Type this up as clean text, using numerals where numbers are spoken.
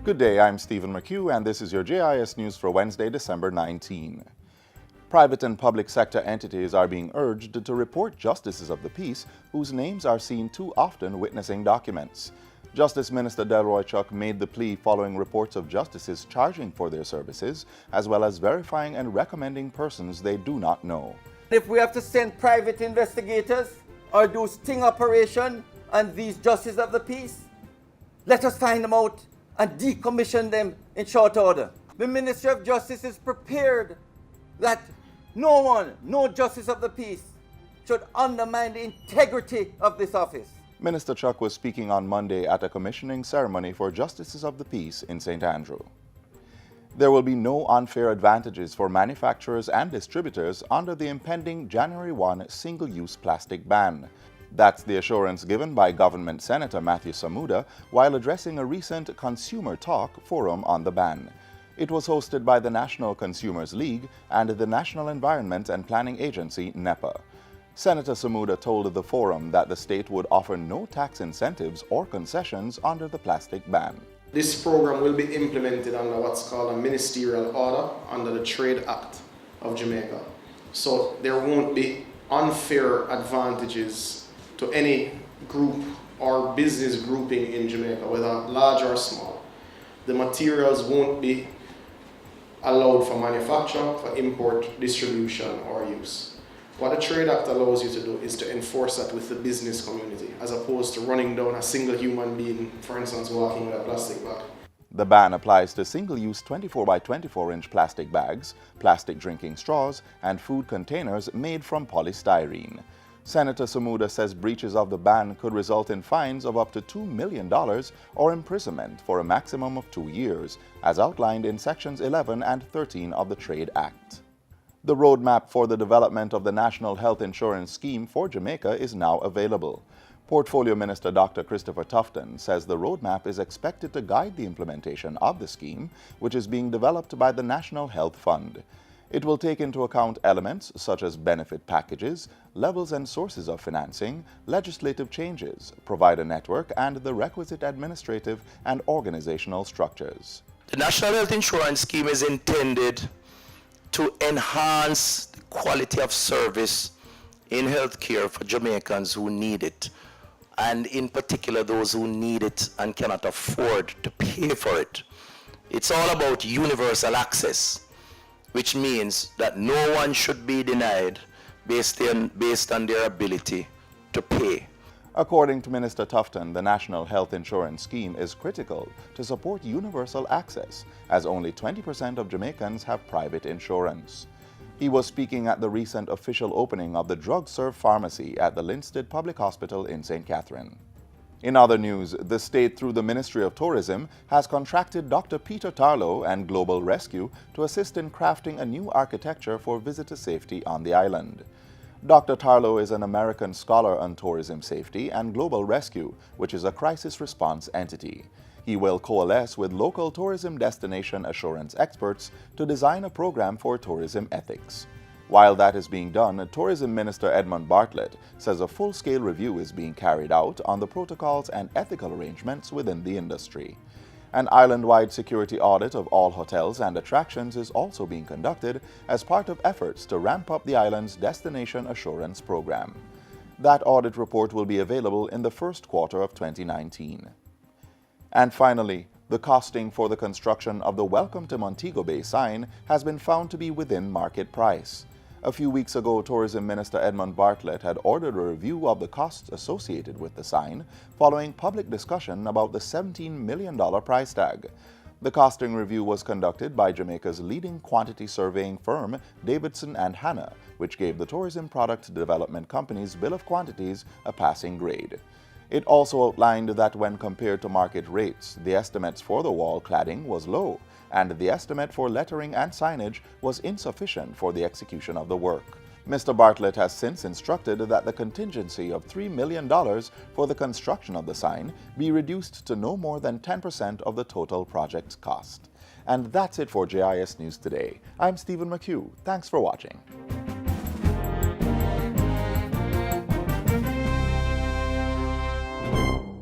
Good day, I'm Stephen McHugh, and this is your JIS News for Wednesday, December 19. Private and public sector entities are being urged to report justices of the peace whose names are seen too often witnessing documents. Justice Minister Delroy Chuck made the plea following reports of justices charging for their services, as well as verifying and recommending persons they do not know. If we have to send private investigators or do sting operation on these justices of the peace, let us find them out and decommission them in short order. The Ministry of Justice is prepared that no justice of the peace should undermine the integrity of this office. Minister Chuck was speaking on Monday at a commissioning ceremony for Justices of the Peace in St. Andrew. There will be no unfair advantages for manufacturers and distributors under the impending January 1 single-use plastic ban. That's the assurance given by Government Senator Matthew Samuda while addressing a recent Consumer Talk forum on the ban. It was hosted by the National Consumers League and the National Environment and Planning Agency, NEPA. Senator Samuda told the forum that the state would offer no tax incentives or concessions under the plastic ban. This program will be implemented under what's called a ministerial order under the Trade Act of Jamaica. So there won't be unfair advantages to any group or business grouping in Jamaica, whether large or small. The materials won't be allowed for manufacture, for import, distribution, or use. What the Trade Act allows you to do is to enforce that with the business community, as opposed to running down a single human being, for instance, walking with a plastic bag. The ban applies to single-use 24 by 24-inch plastic bags, plastic drinking straws, and food containers made from polystyrene. Senator Samuda says breaches of the ban could result in fines of up to $2 million or imprisonment for a maximum of 2 years, as outlined in Sections 11 and 13 of the Trade Act. The roadmap for the development of the National Health Insurance Scheme for Jamaica is now available. Portfolio Minister Dr. Christopher Tufton says the roadmap is expected to guide the implementation of the scheme, which is being developed by the National Health Fund. It will take into account elements such as benefit packages, levels and sources of financing, legislative changes, provider network, and the requisite administrative and organizational structures. The National Health Insurance Scheme is intended to enhance the quality of service in healthcare for Jamaicans who need it, and in particular those who need it and cannot afford to pay for it. It's all about universal access, which means that no one should be denied based on their ability to pay. According to Minister Tufton, the National Health Insurance Scheme is critical to support universal access, as only 20% of Jamaicans have private insurance. He was speaking at the recent official opening of the Drug Serve Pharmacy at the Linstead Public Hospital in St. Catherine. In other news, the state, through the Ministry of Tourism, has contracted Dr. Peter Tarlow and Global Rescue to assist in crafting a new architecture for visitor safety on the island. Dr. Tarlow is an American scholar on tourism safety and Global Rescue, which is a crisis response entity. He will coalesce with local tourism destination assurance experts to design a program for tourism ethics. While that is being done, Tourism Minister Edmund Bartlett says a full-scale review is being carried out on the protocols and ethical arrangements within the industry. An island-wide security audit of all hotels and attractions is also being conducted as part of efforts to ramp up the island's destination assurance program. That audit report will be available in the first quarter of 2019. And finally, the costing for the construction of the Welcome to Montego Bay sign has been found to be within market price. A few weeks ago, Tourism Minister Edmund Bartlett had ordered a review of the costs associated with the sign following public discussion about the $17 million price tag. The costing review was conducted by Jamaica's leading quantity surveying firm, Davidson and Hannah, which gave the tourism product development company's bill of quantities a passing grade. It also outlined that when compared to market rates, the estimates for the wall cladding was low, and the estimate for lettering and signage was insufficient for the execution of the work. Mr. Bartlett has since instructed that the contingency of $3 million for the construction of the sign be reduced to no more than 10% of the total project's cost. And that's it for JIS News Today. I'm Stephen McHugh. Thanks for watching.